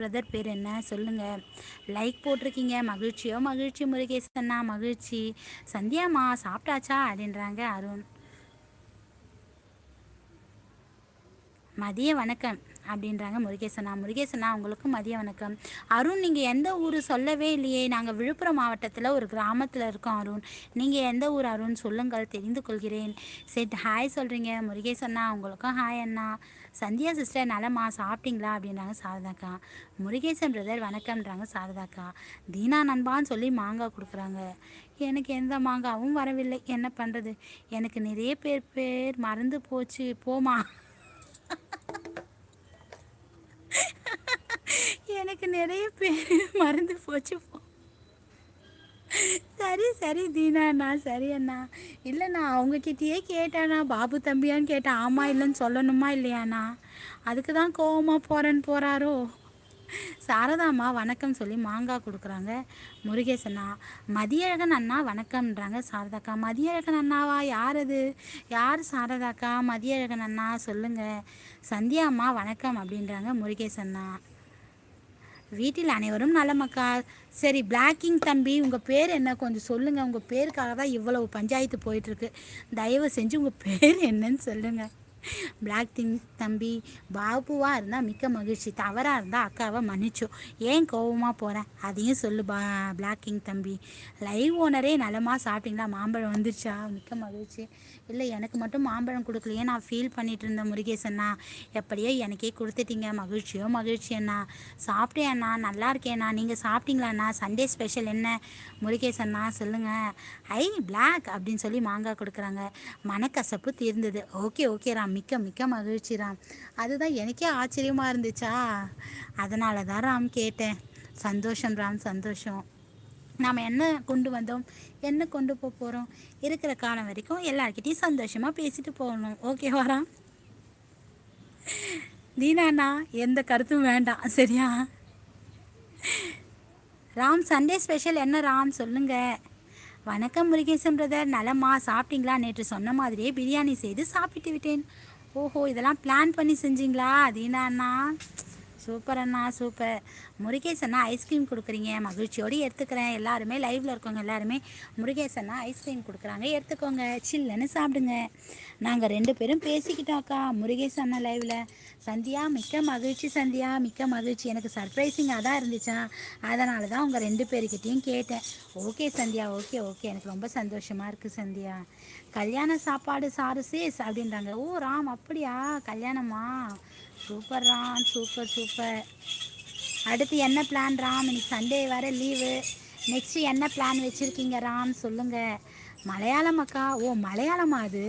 Brother பேர் என்ன சொல்லுங்கள். லைக் போட்டிருக்கீங்க, மகிழ்ச்சியோ மகிழ்ச்சி முருகேசன்னா மகிழ்ச்சி. சந்தியாம்மா சாப்பிட்டாச்சா அப்படின்றாங்க அருண். மதிய வணக்கம் அப்படின்றாங்க முருகேசனா உங்களுக்கும் மதிய வணக்கம். அருண் நீங்கள் எந்த ஊர் சொல்லவே இல்லையே. நாங்கள் விழுப்புரம் மாவட்டத்தில் ஒரு கிராமத்தில் இருக்கோம் அருண். நீங்கள் எந்த ஊர் அருண் சொல்லுங்கள், தெரிந்து கொள்கிறேன். சரி, ஹாய் சொல்கிறீங்க முருகேசண்ணா. உங்களுக்கும் ஹாய் அண்ணா. சந்தியா சிஸ்டர் நலமா, சாப்பிட்டீங்களா அப்படின்றாங்க சாரதாக்கா. முருகேசன் பிரதர் வணக்கம்ன்றாங்க சாரதாக்கா. தீனா நண்பான்னு சொல்லி மாங்காய் கொடுக்குறாங்க. எனக்கு எந்த மாங்காவும் வரவில்லை, என்ன பண்ணுறது. எனக்கு நிறைய பேர் மறந்து போச்சு போமா. எனக்கு நிறைய பேர் மறந்து போச்சு போ. சரி சரி தீனாண்ணா, சரி அண்ணா. இல்லைண்ணா அவங்கக்கிட்டேயே கேட்டேண்ணா, பாபு தம்பியான்னு கேட்டேன். ஆமாம் இல்லைன்னு சொல்லணுமா இல்லையாண்ணா? அதுக்கு தான் கோவமாக போகிறாரோ. சாரதாம்மா வணக்கம் சொல்லி மாங்காய் கொடுக்குறாங்க. முருகேசண்ணா மதியழகன் அண்ணா வணக்கம்ன்றாங்க சாரதாக்கா. மதியழகன் அண்ணாவா? யார் அது? யார் சாரதாக்கா? மதியழகன் அண்ணா சொல்லுங்கள். சந்தியா அம்மா வணக்கம் அப்படின்றாங்க முருகேசண்ணா. வீட்டில் அனைவரும் நலமக்கா. சரி பிளாக்கிங் தம்பி, உங்கள் பேர் என்ன கொஞ்சம் சொல்லுங்கள். உங்கள் பேருக்காக தான் இவ்வளவு பஞ்சாயத்து போயிட்டுருக்கு. தயவு செஞ்சு உங்கள் பேர் என்னன்னு சொல்லுங்கள். பிளாக் தம்பி, பாபுவாக இருந்தால் மிக்க மகிழ்ச்சி, தவறாக இருந்தால் அக்காவை மன்னிச்சோம். ஏன் கோபமாக போகிறேன் அதையும் சொல்லு பிளாக் கிங் தம்பி. லைவ் ஓனரே நலமாக சாப்பிட்டீங்களா? மாம்பழம் வந்துருச்சா? மிக்க மகிழ்ச்சி. இல்லை எனக்கு மட்டும் மாம்பழம் கொடுக்கலையே, நான் ஃபீல் பண்ணிகிட்டு இருந்தேன் முருகேசண்ணா. எப்படியோ எனக்கே கொடுத்துட்டீங்க, மகிழ்ச்சியோ மகிழ்ச்சி அண்ணா. சாப்பிட்டேன் அண்ணா, நல்லா இருக்கேண்ணா. நீங்கள் சாப்பிட்டீங்களாண்ணா? சண்டே ஸ்பெஷல் என்ன முருகேசண்ணா சொல்லுங்கள். ஐ பிளாக் அப்படின்னு சொல்லி மாங்காய் கொடுக்குறாங்க. மனக்கசப்பு தீர்ந்தது. ஓகே ஓகே ராம், மிக்க மிக்க மகிழ்ச்சி ராம். அதுதான் எனக்கே ஆச்சரியமாக இருந்துச்சா, அதனால தான் ராம் கேட்டேன். சந்தோஷம் ராம், சந்தோஷம். நாம் என்ன கொண்டு வந்தோம், என்ன கொண்டு போகிறோம், இருக்கிற காலம் வரைக்கும் எல்லார்கிட்டையும் சந்தோஷமாக பேசிட்டு போகணும். ஓகேவா ராம்? தீனாண்ணா எந்த கருத்தும் வேண்டாம், சரியா? ராம் சண்டே ஸ்பெஷல் என்ன ராம் சொல்லுங்கள். வணக்கம் முருகேசன் பிரதர், நலமா, சாப்பிட்டீங்களா? நேற்று சொன்ன மாதிரியே பிரியாணி செய்து சாப்பிட்டு விட்டேன். ஓஹோ, இதெல்லாம் பிளான் பண்ணி செஞ்சீங்களா தீனா அண்ணா? சூப்பர் அண்ணா சூப்பர். முருகேஷ் அண்ணா ஐஸ்கிரீம் கொடுக்குறீங்க, மகிழ்ச்சியோடு எடுத்துக்கிறேன். எல்லாருமே லைவில் இருக்கவங்க எல்லாருமே முருகேஷ் அண்ணா ஐஸ்கிரீம் கொடுக்குறாங்க, எடுத்துக்கோங்க, சில்லுன்னு சாப்பிடுங்க. நாங்கள் 2 பேரும் பேசிக்கிட்டோம்க்கா முருகேஷ் அண்ணா லைவில். சந்தியா மிக்க மகிழ்ச்சி, சந்தியா மிக்க மகிழ்ச்சி. எனக்கு சர்ப்ரைசிங்காக தான் இருந்துச்சா, அதனால தான் உங்கள் 2 பேர்கிட்டையும் கேட்டேன். ஓகே சந்தியா, ஓகே ஓகே, எனக்கு ரொம்ப சந்தோஷமாக இருக்குது சந்தியா. கல்யாண சாப்பாடு சாரு சேஸ் அப்படின்றாங்க. ஓ ராம், அப்படியா? கல்யாணமா? Super Ram, super super. அடுத்து என்ன பிளான் ராம்? இன்னைக்கு சண்டே வர லீவு. நெக்ஸ்ட்டு என்ன பிளான் வச்சுருக்கீங்க ராம் சொல்லுங்கள். மலையாளம் அக்கா? ஓ மலையாளமா அது?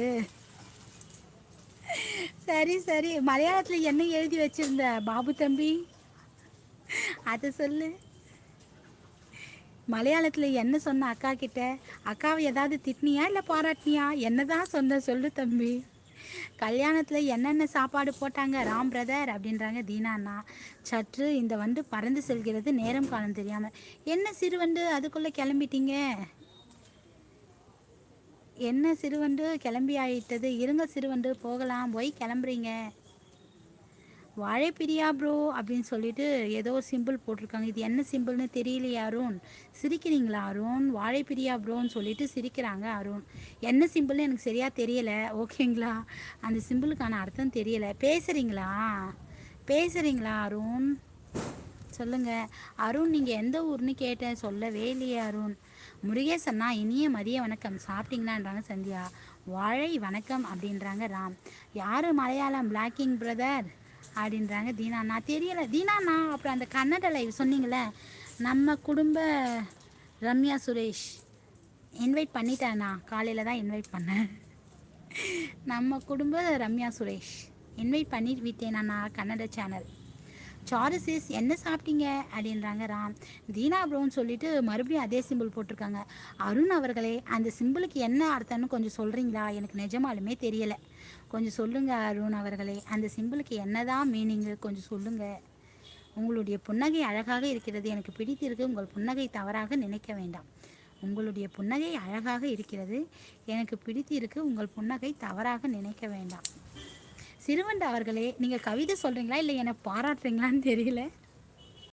சரி சரி, மலையாளத்தில் என்ன எழுதி வச்சுருந்த பாபு தம்பி, அதை சொல்லு. மலையாளத்தில் என்ன சொன்ன அக்கா கிட்ட? அக்காவை ஏதாவது திட்டினியா இல்லை பாராட்டினியா? என்ன தான் சொன்ன சொல்லு தம்பி. கல்யாணத்தில் என்னென்ன சாப்பாடு போட்டாங்க ராம் பிரதர் அப்படின்றாங்க தீனா அண்ணா. சற்று இந்த வண்டு பறந்து செல்கிறது, நேரம் காலம் தெரியாமல். என்ன சிறுவண்டு அதுக்குள்ளே கிளம்பிட்டீங்க? என்ன சிறுவண்டு கிளம்பி ஆயிட்டது? இருங்க சிறுவண்டு போகலாம், போய் கிளம்புறீங்க. வாழைப்பிரியா ப்ரோ அப்படின்னு சொல்லிட்டு ஏதோ சிம்பிள் போட்டிருக்காங்க. இது என்ன சிம்பிள்னு தெரியலையா அருண்? சிரிக்கிறீங்களா அருண்? வாழைப்பிரியா ப்ரோன்னு சொல்லிட்டு சிரிக்கிறாங்க அருண். என்ன சிம்பிள்னு எனக்கு சரியாக தெரியலை, ஓகேங்களா? அந்த சிம்பிளுக்கான அர்த்தம் தெரியலை. பேசுகிறீங்களா அருண் சொல்லுங்கள். அருண் நீங்கள் எந்த ஊர்னு கேட்டேன், சொல்லவே இல்லையே அருண். முருகேசண்ணா இனிய மதிய வணக்கம், சாப்பிட்டீங்களான்றாங்க சந்தியா. வாழை வணக்கம் அப்படின்றாங்க ராம். யார் மலையாளம் பிளாக்கிங் பிரதர் அப்படின்றாங்க தீனாண்ணா. தெரியலை தீனாண்ணா. அப்புறம் அந்த கன்னட லைவ் சொன்னீங்களே, நம்ம குடும்ப ரம்யா சுரேஷ் இன்வைட் பண்ணிட்டேண்ணா, காலையில் தான் இன்வைட் பண்ணேன். நம்ம குடும்ப ரம்யா சுரேஷ் இன்வைட் பண்ணி விட்டேன் கன்னட சேனல். சாருசிஸ் என்ன சாப்பிட்டீங்க அப்படின்றாங்க ராம். தீனா ப்ரோன்னு சொல்லிட்டு மறுபடியும் அதே சிம்பிள் போட்டிருக்காங்க. அருண் அவர்களே, அந்த சிம்பிளுக்கு என்ன அர்த்தம்னு கொஞ்சம் சொல்கிறீங்களா? எனக்கு நிஜமாலுமே தெரியலை, கொஞ்சம் சொல்லுங்கள் அருண் அவர்களே. அந்த சிம்பிளுக்கு என்னதான் மீனிங்கு கொஞ்சம் சொல்லுங்கள். உங்களுடைய புன்னகை அழகாக இருக்கிறது, எனக்கு பிடித்திருக்கு. உங்கள் புன்னகை தவறாக நினைக்க வேண்டாம். உங்களுடைய புன்னகை அழகாக இருக்கிறது, எனக்கு பிடித்திருக்கு. உங்கள் புன்னகை தவறாக நினைக்க வேண்டாம். சிறுவண்டு அவர்களே, நீங்கள் கவிதை சொல்கிறீங்களா இல்லை என்னை பாராட்டுறீங்களான்னு தெரியல.